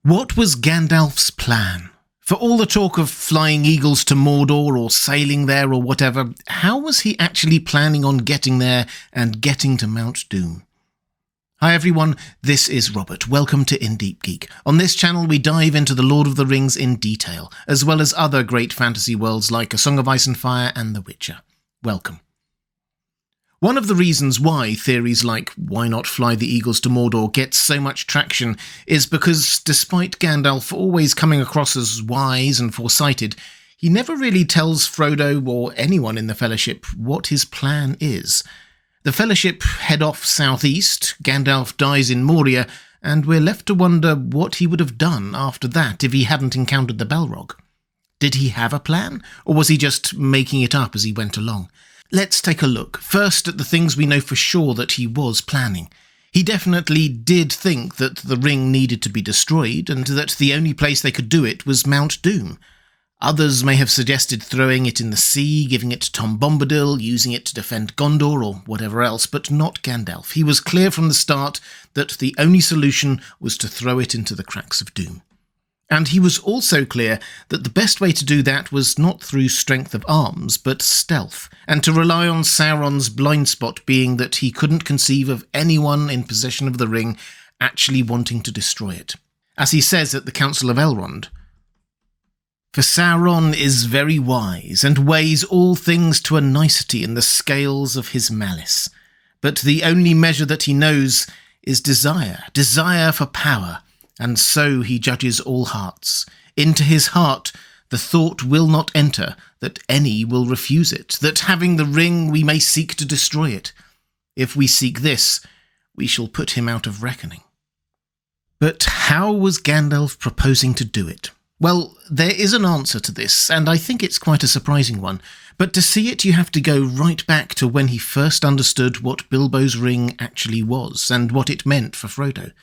What was Gandalf's plan? For all the talk of flying eagles to Mordor or sailing there or whatever, how was he actually planning on getting there and getting to Mount Doom? Hi everyone, this is Robert. Welcome to Deep Geek. On this channel we dive into the Lord of the Rings in detail, as well as other great fantasy worlds like A Song of Ice and Fire and The Witcher. Welcome. One of the reasons why theories like why not fly the eagles to Mordor get so much traction is because despite Gandalf always coming across as wise and foresighted, he never really tells Frodo or anyone in the Fellowship what his plan is. The Fellowship head off southeast, Gandalf dies in Moria, and we're left to wonder what he would have done after that if he hadn't encountered the Balrog. Did he have a plan, or was he just making it up as he went along? Let's take a look, first at the things we know for sure that he was planning. He definitely did think that the ring needed to be destroyed, and that the only place they could do it was Mount Doom. Others may have suggested throwing it in the sea, giving it to Tom Bombadil, using it to defend Gondor, or whatever else, but not Gandalf. He was clear from the start that the only solution was to throw it into the cracks of Doom. And he was also clear that the best way to do that was not through strength of arms, but stealth, and to rely on Sauron's blind spot being that he couldn't conceive of anyone in possession of the ring actually wanting to destroy it. As he says at the Council of Elrond, "For Sauron is very wise, and weighs all things to a nicety in the scales of his malice. But the only measure that he knows is desire for power, and so he judges all hearts. Into his heart the thought will not enter that any will refuse it, that having the ring we may seek to destroy it. If we seek this, we shall put him out of reckoning." But how was Gandalf proposing to do it? Well, there is an answer to this, and I think it's quite a surprising one. But to see it, you have to go right back to when he first understood what Bilbo's ring actually was, and what it meant for Frodo.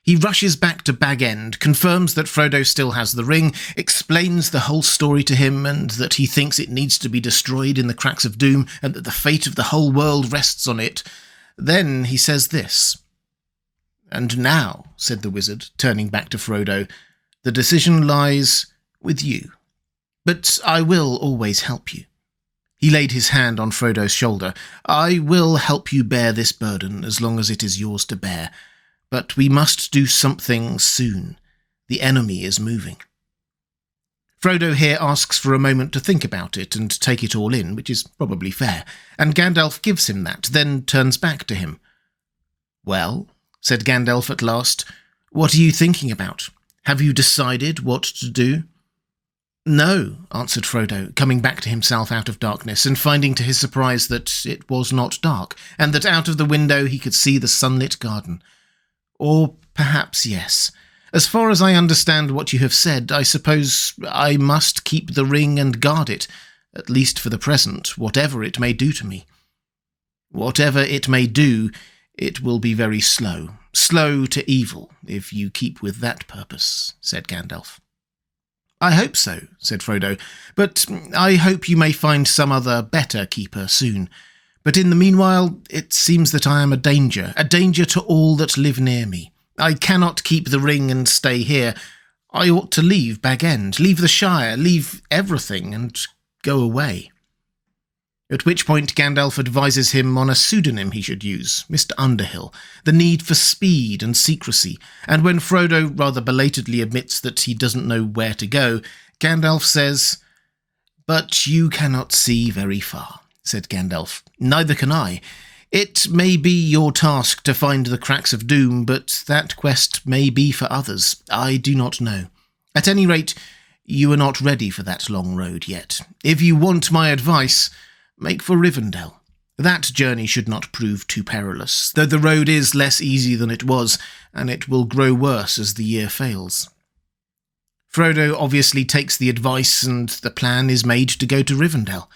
He rushes back to Bag End, confirms that Frodo still has the ring, explains the whole story to him, and that he thinks it needs to be destroyed in the cracks of Doom, and that the fate of the whole world rests on it. Then he says this. "And now," said the wizard, turning back to Frodo, "the decision lies with you. But I will always help you." He laid his hand on Frodo's shoulder. "I will help you bear this burden as long as it is yours to bear. But we must do something soon. The enemy is moving." Frodo here asks for a moment to think about it and take it all in, which is probably fair, and Gandalf gives him that, then turns back to him. "Well," said Gandalf at last, "what are you thinking about? Have you decided what to do?" "No," answered Frodo, coming back to himself out of darkness, and finding to his surprise that it was not dark, and that out of the window he could see the sunlit garden. "Or perhaps yes. As far as I understand what you have said, I suppose I must keep the ring and guard it, at least for the present, whatever it may do to me." "Whatever it may do, it will be very slow. Slow to evil, if you keep with that purpose," said Gandalf. "I hope so," said Frodo, "but I hope you may find some other better keeper soon. But in the meanwhile, it seems that I am a danger to all that live near me. I cannot keep the ring and stay here. I ought to leave Bag End, leave the Shire, leave everything, and go away." At which point Gandalf advises him on a pseudonym he should use, Mr. Underhill, the need for speed and secrecy, and when Frodo rather belatedly admits that he doesn't know where to go, Gandalf says, "But you cannot see very far," said Gandalf. "Neither can I. It may be your task to find the cracks of Doom, but that quest may be for others. I do not know. At any rate, you are not ready for that long road yet. If you want my advice, make for Rivendell. That journey should not prove too perilous, though the road is less easy than it was, and it will grow worse as the year fails." Frodo obviously takes the advice, and the plan is made to go to Rivendell.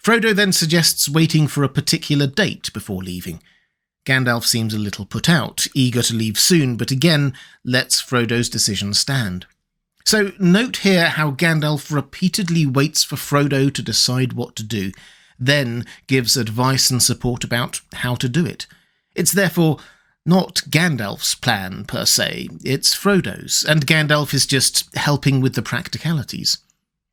Frodo then suggests waiting for a particular date before leaving. Gandalf seems a little put out, eager to leave soon, but again lets Frodo's decision stand. So note here how Gandalf repeatedly waits for Frodo to decide what to do, then gives advice and support about how to do it. It's therefore Not Gandalf's plan, per se, it's Frodo's, and Gandalf is just helping with the practicalities.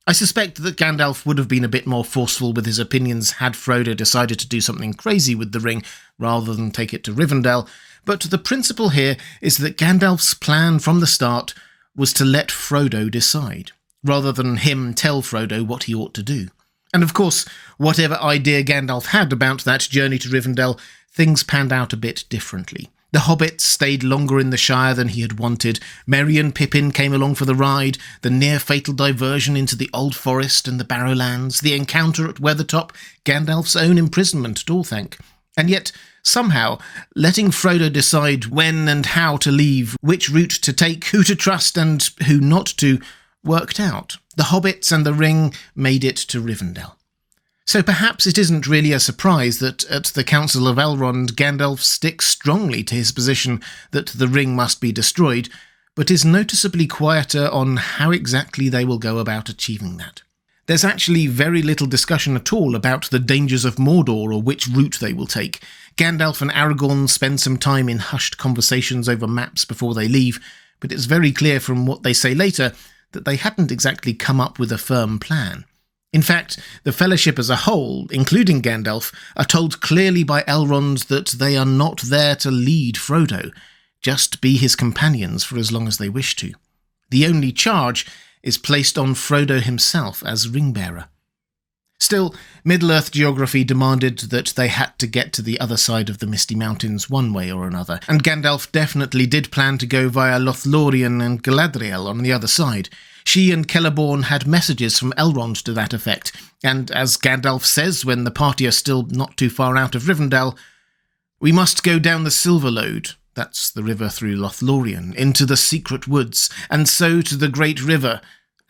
I suspect that Gandalf would have been a bit more forceful with his opinions had Frodo decided to do something crazy with the ring rather than take it to Rivendell, but the principle here is that Gandalf's plan from the start was to let Frodo decide, rather than him tell Frodo what he ought to do. And of course, whatever idea Gandalf had about that journey to Rivendell, things panned out a bit differently. The hobbits stayed longer in the Shire than he had wanted, Merry and Pippin came along for the ride, the near-fatal diversion into the Old Forest and the Barrowlands, the encounter at Weathertop, Gandalf's own imprisonment at Orthanc. And yet, somehow, letting Frodo decide when and how to leave, which route to take, who to trust and who not to, worked out. The hobbits and the ring made it to Rivendell. So perhaps it isn't really a surprise that at the Council of Elrond, Gandalf sticks strongly to his position that the ring must be destroyed, but is noticeably quieter on how exactly they will go about achieving that. There's actually very little discussion at all about the dangers of Mordor or which route they will take. Gandalf and Aragorn spend some time in hushed conversations over maps before they leave, but it's very clear from what they say later that they hadn't exactly come up with a firm plan. In fact, the Fellowship as a whole, including Gandalf, are told clearly by Elrond that they are not there to lead Frodo, just be his companions for as long as they wish to. The only charge is placed on Frodo himself as ring-bearer. Still, Middle-earth geography demanded that they had to get to the other side of the Misty Mountains one way or another, and Gandalf definitely did plan to go via Lothlorien and Galadriel on the other side. She and Celeborn had messages from Elrond to that effect, and as Gandalf says when the party are still not too far out of Rivendell, "We must go down the Silverlode," that's the river through Lothlorien, "into the secret woods, and so to the great river,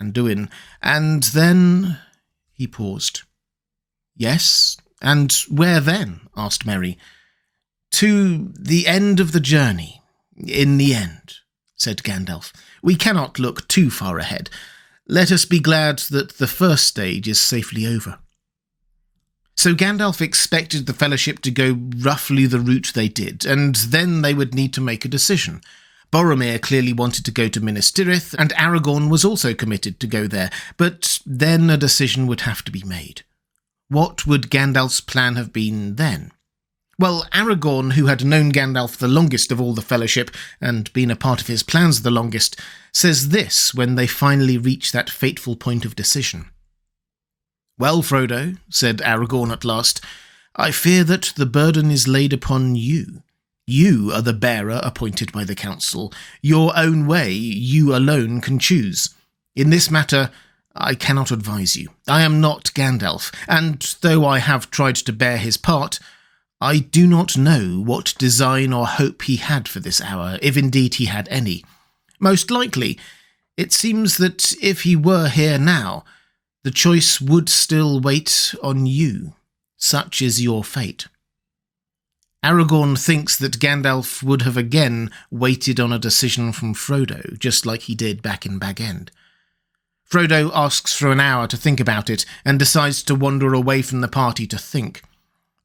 Anduin, and then—" He paused. "Yes, and where then?" asked Merry. "To the end of the journey, in the end," said Gandalf. "We cannot look too far ahead. Let us be glad that the first stage is safely over." So Gandalf expected the Fellowship to go roughly the route they did, and then they would need to make a decision. Boromir clearly wanted to go to Minas Tirith, and Aragorn was also committed to go there, but then a decision would have to be made. What would Gandalf's plan have been then? Well, Aragorn, who had known Gandalf the longest of all the Fellowship, and been a part of his plans the longest, says this when they finally reach that fateful point of decision. "Well, Frodo," said Aragorn at last, "I fear that the burden is laid upon you. You are the bearer appointed by the Council. Your own way you alone can choose. In this matter, I cannot advise you. I am not Gandalf, and though I have tried to bear his part, I do not know what design or hope he had for this hour, if indeed he had any. Most likely, it seems that if he were here now, the choice would still wait on you. Such is your fate." Aragorn thinks that Gandalf would have again waited on a decision from Frodo, just like he did back in Bag End. Frodo asks for an hour to think about it, and decides to wander away from the party to think.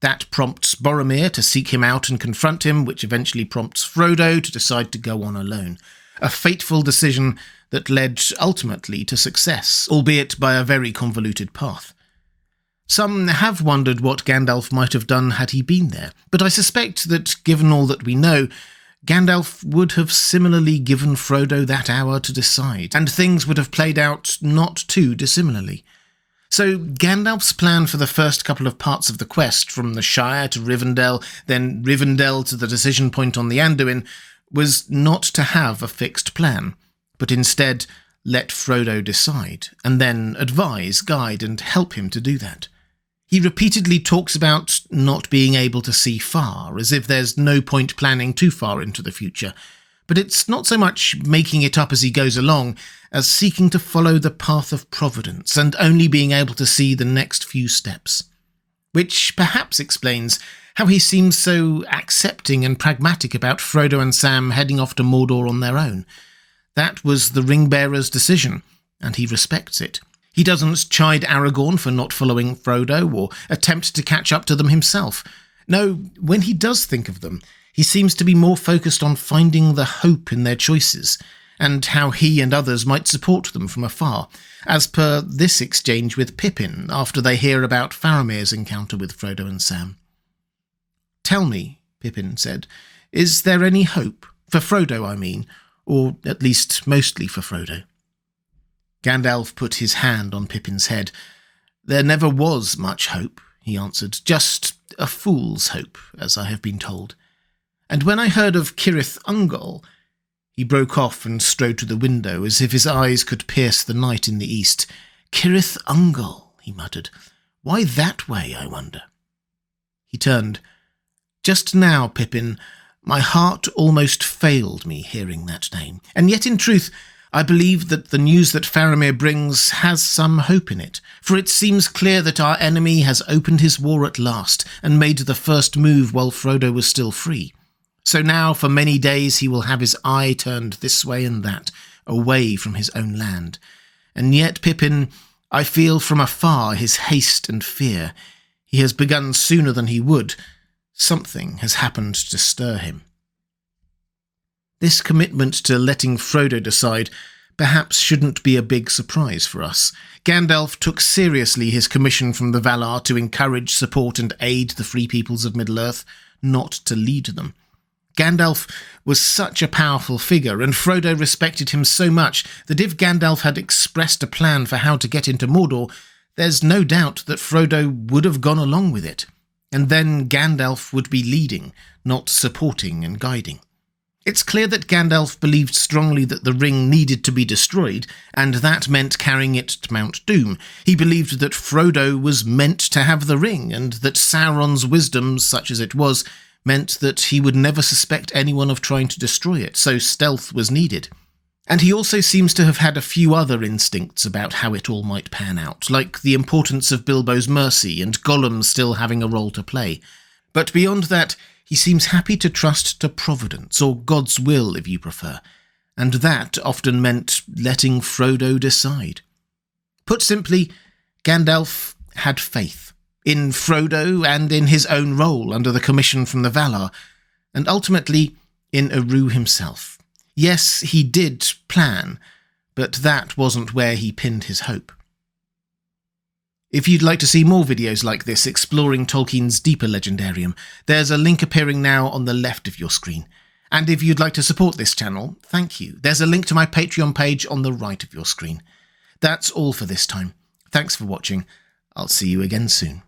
That prompts Boromir to seek him out and confront him, which eventually prompts Frodo to decide to go on alone. A fateful decision that led ultimately to success, albeit by a very convoluted path. Some have wondered what Gandalf might have done had he been there, but I suspect that, given all that we know, Gandalf would have similarly given Frodo that hour to decide, and things would have played out not too dissimilarly. So Gandalf's plan for the first couple of parts of the quest, from the Shire to Rivendell, then Rivendell to the decision point on the Anduin, was not to have a fixed plan, but instead let Frodo decide, and then advise, guide, and help him to do that. He repeatedly talks about not being able to see far, as if there's no point planning too far into the future, but it's not so much making it up as he goes along, as seeking to follow the path of providence and only being able to see the next few steps. Which perhaps explains how he seems so accepting and pragmatic about Frodo and Sam heading off to Mordor on their own. That was the ring-bearer's decision, and he respects it. He doesn't chide Aragorn for not following Frodo or attempt to catch up to them himself. No, when he does think of them, He seems to be more focused on finding the hope in their choices, and how he and others might support them from afar, as per this exchange with Pippin after they hear about Faramir's encounter with Frodo and Sam. "Tell me," Pippin said, "is there any hope? For Frodo, I mean, or at least mostly for Frodo." Gandalf put his hand on Pippin's head. "There never was much hope," he answered, "just a fool's hope, as I have been told. And when I heard of Cirith Ungol—" He broke off and strode to the window, as if his eyes could pierce the night in the east. "Cirith Ungol," he muttered. "Why that way, I wonder?" He turned. "Just now, Pippin, my heart almost failed me hearing that name, and yet in truth I believe that the news that Faramir brings has some hope in it, for it seems clear that our enemy has opened his war at last and made the first move while Frodo was still free. So now for many days he will have his eye turned this way and that, away from his own land. And yet, Pippin, I feel from afar his haste and fear. He has begun sooner than he would. Something has happened to stir him." This commitment to letting Frodo decide perhaps shouldn't be a big surprise for us. Gandalf took seriously his commission from the Valar to encourage, support and aid the free peoples of Middle-earth, not to lead them. Gandalf was such a powerful figure, and Frodo respected him so much that if Gandalf had expressed a plan for how to get into Mordor, there's no doubt that Frodo would have gone along with it. And then Gandalf would be leading, not supporting and guiding. It's clear that Gandalf believed strongly that the ring needed to be destroyed, and that meant carrying it to Mount Doom. He believed that Frodo was meant to have the ring, and that Sauron's wisdom, such as it was, meant that he would never suspect anyone of trying to destroy it, so stealth was needed. And he also seems to have had a few other instincts about how it all might pan out, like the importance of Bilbo's mercy and Gollum still having a role to play. But beyond that, he seems happy to trust to Providence, or God's will if you prefer, and that often meant letting Frodo decide. Put simply, Gandalf had faith in Frodo and in his own role under the commission from the Valar, and ultimately in Eru himself. Yes, he did plan, but that wasn't where he pinned his hope. If you'd like to see more videos like this exploring Tolkien's deeper legendarium, there's a link appearing now on the left of your screen. And if you'd like to support this channel, thank you. There's a link to my Patreon page on the right of your screen. That's all for this time. Thanks for watching. I'll see you again soon.